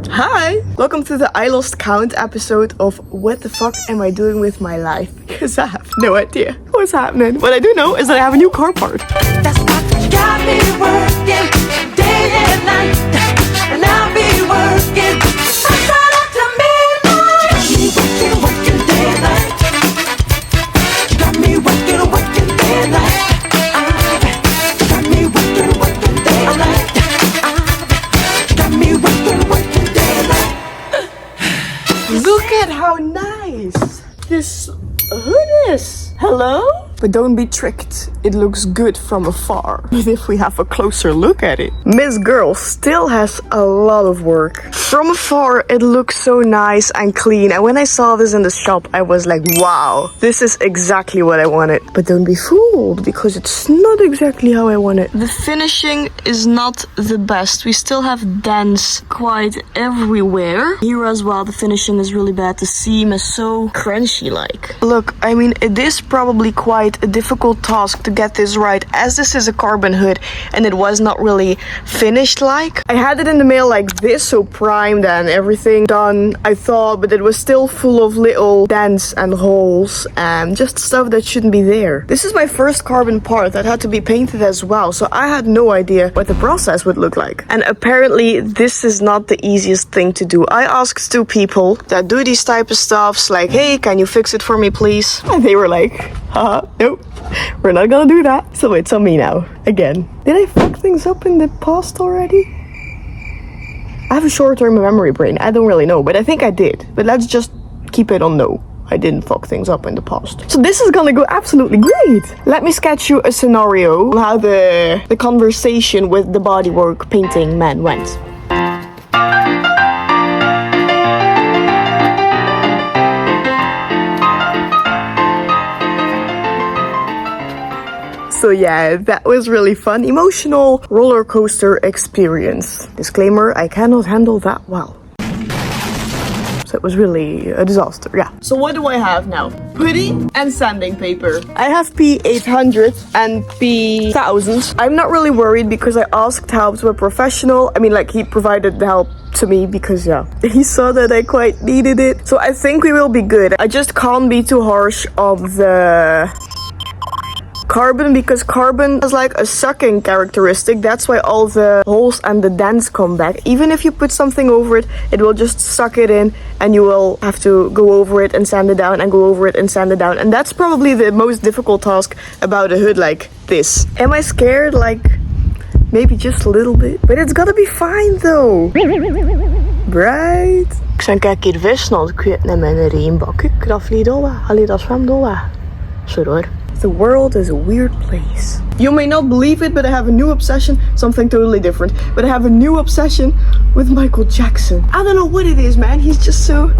Hi! Welcome to the I Lost Count episode of What the fuck am I doing with my life? Because I have no idea what's happening. What I do know is that I have a new car part. That's what got me working day and night, and I'll be working outside up to midnight. Working day and night. Got me working day and night. Got me working day and night. Got me working day and night. Look at how nice this hood is. Hello? But don't be tricked. It looks good from afar. But if we have a closer look at it, Miss Girl still has a lot of work. From afar, it looks so nice and clean. And when I saw this in the shop, I was like, wow, this is exactly what I wanted. But don't be fooled, because it's not exactly how I want it. The finishing is not the best. We still have dents quite everywhere. Here as well, the finishing is really bad. The seam is so crunchy-like. Look, I mean, it is probably quite a difficult task to get this right, as this is a carbon hood and it was not really finished like. I had it in the mail like this, so primed and everything done, I thought, but it was still full of little dents and holes and just stuff that shouldn't be there. This is my first carbon part that had to be painted as well, so I had no idea what the process would look like. And apparently this is not the easiest thing to do. I asked two people that do these type of stuffs, like, hey, can you fix it for me please? And they were like, nope, we're not gonna do that. So it's on me now, again. Did I fuck things up in the past already? I have a short-term memory brain, I don't really know, but I think I did. But let's just keep it on no. I didn't fuck things up in the past. So this is gonna go absolutely great. Let me sketch you a scenario on how the conversation with the bodywork painting man went. So yeah, that was really fun. Emotional roller coaster experience. Disclaimer, I cannot handle that well. So it was really a disaster, yeah. So what do I have now? Putty and sanding paper. I have P800 and P1000. I'm not really worried because I asked help to a professional. I mean, like, he provided the help to me because, yeah, he saw that I quite needed it. So I think we will be good. I just can't be too harsh on the carbon, because carbon has like a sucking characteristic. That's why all the holes and the dents come back. Even if you put something over it, it will just suck it in and you will have to go over it and sand it down and go over it and sand it down. And that's probably the most difficult task about a hood like this. Am I scared? Like, maybe just a little bit. But it's gonna be fine though. Right? Ik zijn kijk hier vis, nou ik weet niet mijn riembak. Ik dat vlieg door. Allee, dat zwem door. Sorry hoor. The world is a weird place. You may not believe it, but I have a new obsession, something totally different. But I have a new obsession with Michael Jackson. I don't know what it is, man. He's just so...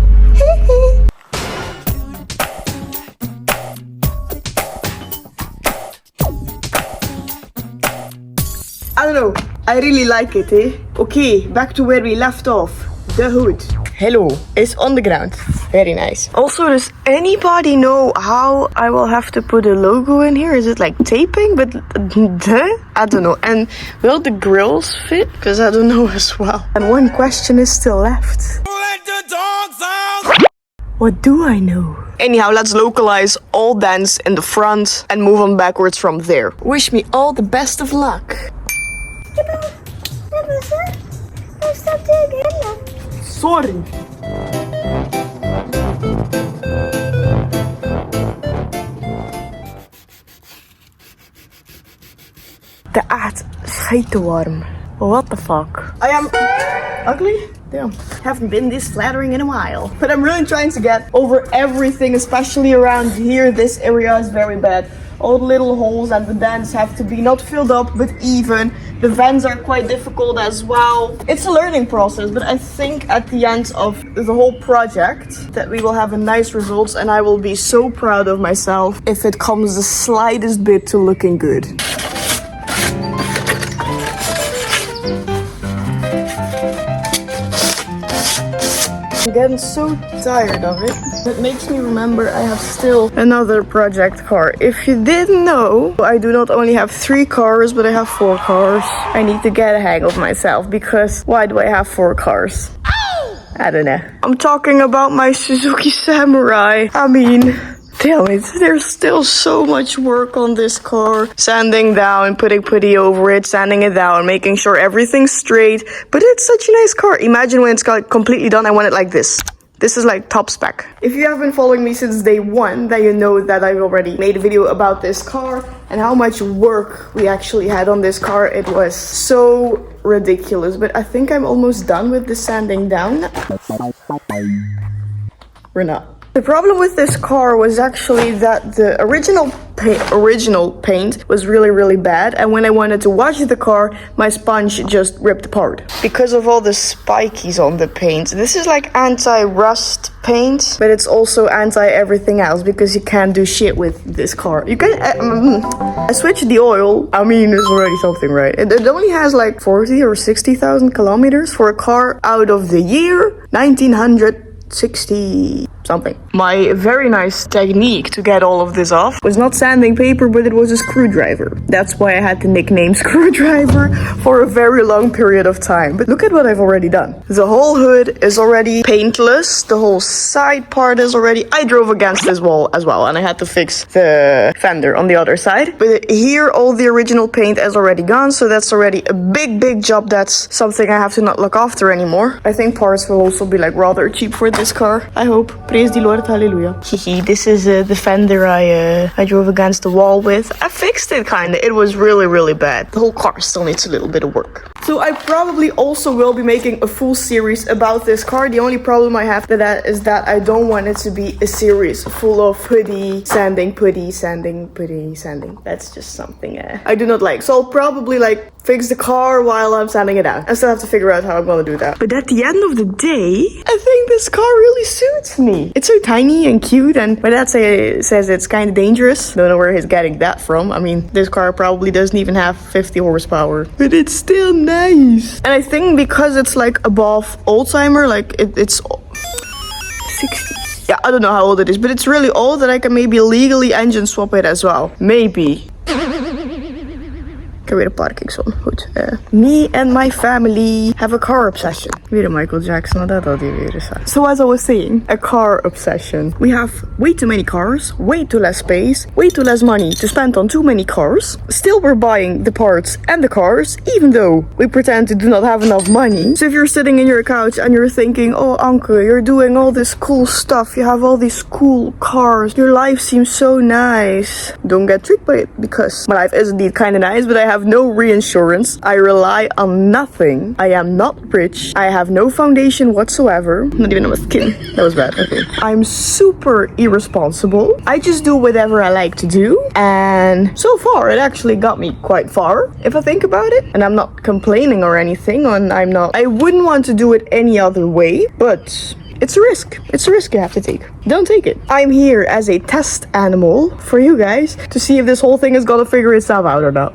I don't know. I really like it, eh? Okay, back to where we left off. The hood. Hello, it's on the ground. Very nice. Also, does anybody know how I will have to put a logo in here? Is it like taping? But I don't know. And will the grills fit? Because I don't know as well. And one question is still left. Let the dogs out. What do I know? Anyhow, let's localize all dents in the front and move on backwards from there. Wish me all the best of luck. Sorry. De aard schijt te warm. What the fuck? I am ugly? Damn. Haven't been this flattering in a while. But I'm really trying to get over everything, especially around here. This area is very bad. All the little holes and the dents have to be not filled up, but even. The vents are quite difficult as well. It's a learning process, but I think at the end of the whole project that we will have a nice results, and I will be so proud of myself if it comes the slightest bit to looking good. I'm getting so tired of it. It makes me remember I have still another project car. If you didn't know, I do not only have 3 cars, but I have 4 cars. I need to get a hang of myself, because why do I have 4 cars? Ow! I don't know. I'm talking about my Suzuki Samurai. I mean, damn it, there's still so much work on this car. Sanding down, putting putty over it, sanding it down, making sure everything's straight. But it's such a nice car. Imagine when it's got completely done, I want it like this. This is like top spec. If you have been following me since day one, then you know that I've already made a video about this car and how much work we actually had on this car. It was so ridiculous, but I think I'm almost done with the sanding down. We're not. The problem with this car was actually that the original paint was really bad, and when I wanted to wash the car, my sponge just ripped apart because of all the spikies on the paint. This is like anti-rust paint, but it's also anti-everything else because you can't do shit with this car. You can I switched the oil. I mean, it's already something, right? It only has like 40 or 60,000 kilometers for a car out of the year 1960 something. My very nice technique to get all of this off was not sanding paper, but it was a screwdriver. That's why I had the nickname Screwdriver for a very long period of time. But look at what I've already done. The whole hood is already paintless. The whole side part is already... I drove against this wall as well, and I had to fix the fender on the other side. But here, all the original paint is already gone, so that's already a big job. That's something I have to not look after anymore. I think parts will also be like rather cheap for this car, I hope. Praise the Lord, hallelujah. This is the fender I drove against the wall with. I fixed it kinda. It was really bad. The whole car still needs a little bit of work. So I probably also will be making a full series about this car. The only problem I have with that is that I don't want it to be a series full of putty, sanding, putty, sanding, putty, sanding. That's just something I do not like. So I'll probably like fix the car while I'm sanding it out. I still have to figure out how I'm gonna do that. But at the end of the day, I think this car really suits me. It's so tiny and cute, and my dad says it's kind of dangerous. Don't know where he's getting that from. I mean, this car probably doesn't even have 50 horsepower, but it's still nice. And I think because it's like above old-timer, like it's 60. Yeah, I don't know how old it is, but it's really old that I can maybe legally engine swap it as well. Maybe. Weer de parkingzone. Goed. Me and my family have a car obsession. Weer een Michael Jackson, dat had hij weer eens. So as I was saying, a car obsession. We have way too many cars, way too less space, way too less money to spend on too many cars. Still we're buying the parts and the cars, even though we pretend to do not have enough money. So if you're sitting in your couch and you're thinking, oh Anke, you're doing all this cool stuff, you have all these cool cars, your life seems so nice. Don't get tricked by it, because my life is indeed kind of nice, but I have no reinsurance. I rely on nothing. I am not rich. I have no foundation whatsoever. Not even on my skin. That was bad. Okay. I'm super irresponsible. I just do whatever I like to do. And so far, it actually got me quite far, if I think about it. And I'm not complaining or anything. And I wouldn't want to do it any other way. But it's a risk. It's a risk you have to take. Don't take it. I'm here as a test animal for you guys to see if this whole thing is gonna figure itself out or not.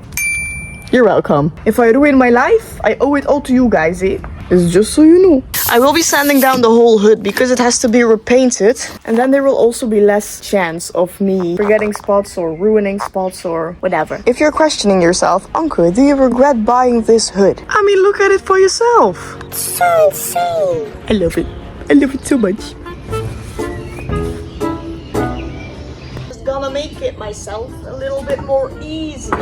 You're welcome. If I ruin my life, I owe it all to you guys, eh? It's just so you know. I will be sanding down the whole hood because it has to be repainted. And then there will also be less chance of me forgetting spots or ruining spots or whatever. If you're questioning yourself, Anke, do you regret buying this hood? I mean, look at it for yourself. It's so insane. I love it. I love it so much. Just gonna make it myself a little bit more easy.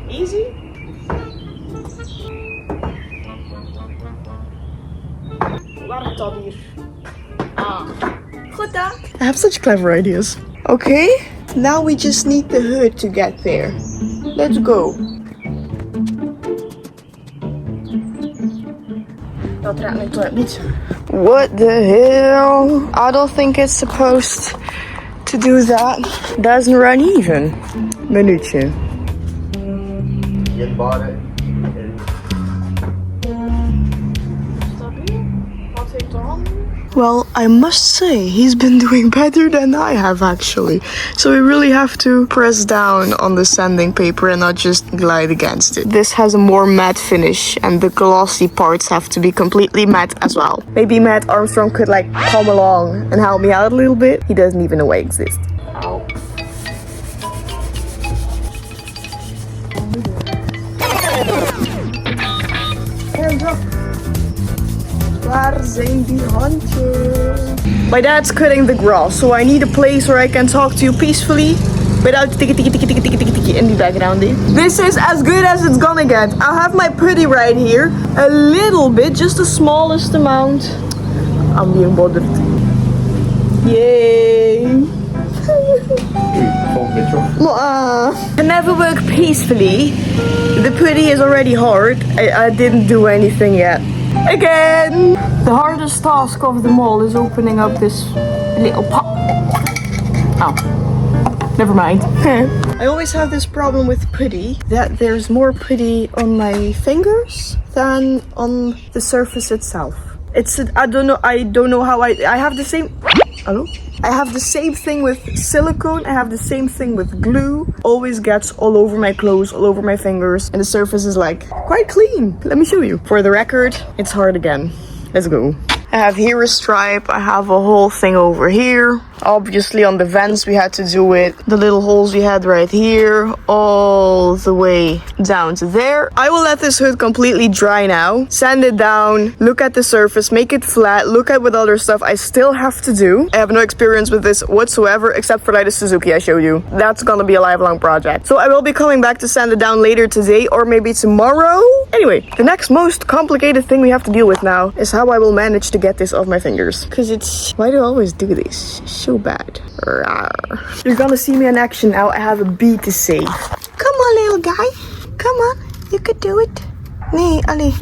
Easy? Waar het dan hier? Ah. Goed dan. I have such clever ideas. Okay, now we just need the hood to get there. Let's go. What the hell? I don't think it's supposed to do that. Doesn't run even. Minuutje. Je bought it. Well, I must say, he's been doing better than I have actually. So we really have to press down on the sanding paper and not just glide against it. This has a more matte finish and the glossy parts have to be completely matte as well. Maybe Matt Armstrong could like come along and help me out a little bit. He doesn't even know I exist. Ow. Hands up. Waar zijn die handjes? My dad's cutting the grass, so I need a place where I can talk to you peacefully without tiki in the background. This is as good as it's gonna get. I'll have my putty right here. A little bit, just the smallest amount. I'm being bothered. Yay! Can never work peacefully. The putty is already hard. I didn't do anything yet. Again! The hardest task of them all is opening up this little pot. Oh. Never mind. I always have this problem with putty, that there's more putty on my fingers than on the surface itself. I don't know how I have the same, hello? I have the same thing with silicone, I have the same thing with glue. Always gets all over my clothes, all over my fingers, and the surface is like quite clean. Let me show you. For the record, it's hard again. Let's go. I have here a stripe, I have a whole thing over here. Obviously on the vents we had to do it. The little holes we had right here, all the way down to there. I will let this hood completely dry now. Sand it down, look at the surface, make it flat, look at what other stuff I still have to do. I have no experience with this whatsoever, except for like the Suzuki I showed you. That's gonna be a lifelong project. So I will be coming back to sand it down later today or maybe tomorrow. Anyway, the next most complicated thing we have to deal with now is how I will manage to get this off my fingers. Cause why do I always do this? So bad. Rawr. You're gonna see me in action now. I have a bee to save. Come on, little guy. Come on. You could do it. Nee, allee.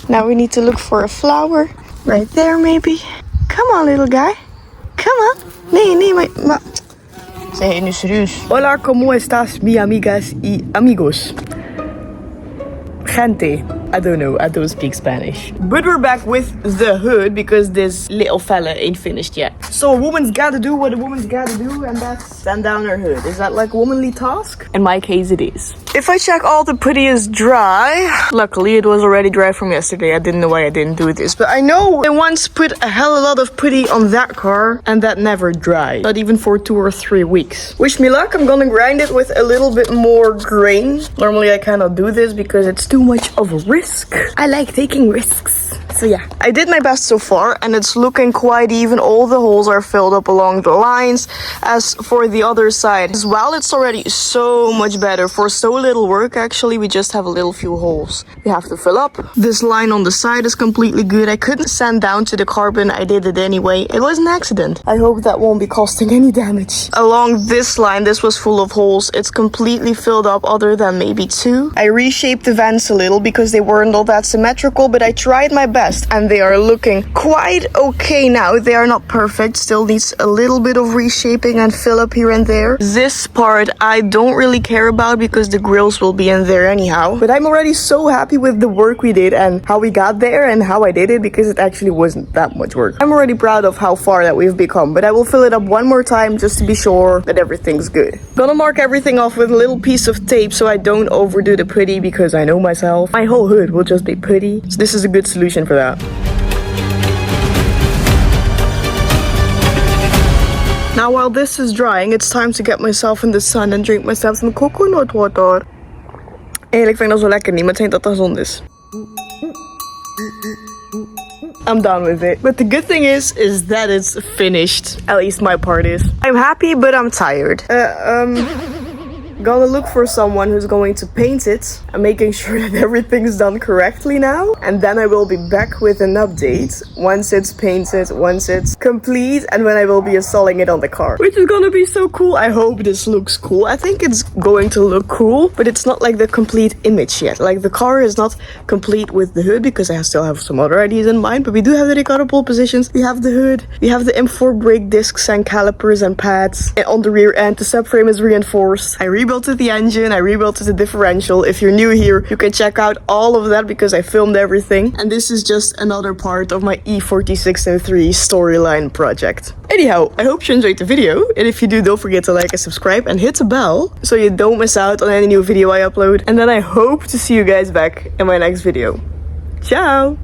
Now we need to look for a flower. Right there, maybe. Come on, little guy. Come on. Nee, maar... Zeg, nu serieus. Hola, ¿cómo estás, mi amigas y amigos? Gente. I don't know, I don't speak Spanish. But we're back with the hood because this little fella ain't finished yet. So a woman's gotta do what a woman's gotta do, and that's sand down her hood. Is that like a womanly task? In my case it is. If I check all the putty is dry, luckily it was already dry from yesterday. I didn't know why I didn't do this, but I know I once put a hell of a lot of putty on that car and that never dried. Not even for 2 or 3 weeks. Wish me luck, I'm gonna grind it with a little bit more grain. Normally I cannot do this because it's too much of a risk. I like taking risks. So yeah, I did my best so far and it's looking quite even. All the holes are filled up along the lines. As for the other side as well, it's already so much better. For so little work, actually, we just have a little few holes we have to fill up. This line on the side is completely good. I couldn't sand down to the carbon. I did it anyway. It was an accident. I hope that won't be costing any damage. Along this line, this was full of holes. It's completely filled up other than maybe 2. I reshaped the vents a little because they weren't all that symmetrical, but I tried my best and they are looking quite okay now. They are not perfect, still needs a little bit of reshaping and fill up here and there. This part I don't really care about because the grills will be in there anyhow, but I'm already so happy with the work we did and how we got there and how I did it because it actually wasn't that much work. I'm already proud of how far that we've become, but I will fill it up one more time just to be sure that everything's good. Gonna mark everything off with a little piece of tape so I don't overdo the putty because I know myself. My whole hood will just be putty, so this is a good solution for that. Now while this is drying, it's time to get myself in the sun and drink myself some coconut water. Eigenlijk vind ik dat zo lekker niet, maar het schijnt dat dat gezond is. I'm done with it. But the good thing is that it's finished. At least my part is. I'm happy, but I'm tired. Gonna look for someone who's going to paint it and making sure that everything's done correctly now, and then I will be back with an update once it's painted, once it's complete, and when I will be installing it on the car, which is gonna be so cool. I hope this looks cool. I think it's going to look cool, but it's not like the complete image yet. Like the car is not complete with the hood because I still have some other ideas in mind, but we do have the Ricardo pole positions, we have the hood, we have the M4 brake discs and calipers and pads, and on the rear end the subframe is reinforced. I rebuilt the engine, I rebuilt the differential. If you're new here, you can check out all of that because I filmed everything. And this is just another part of my E46M3 storyline project. Anyhow, I hope you enjoyed the video. And if you do, don't forget to like and subscribe and hit the bell so you don't miss out on any new video I upload. And then I hope to see you guys back in my next video. Ciao!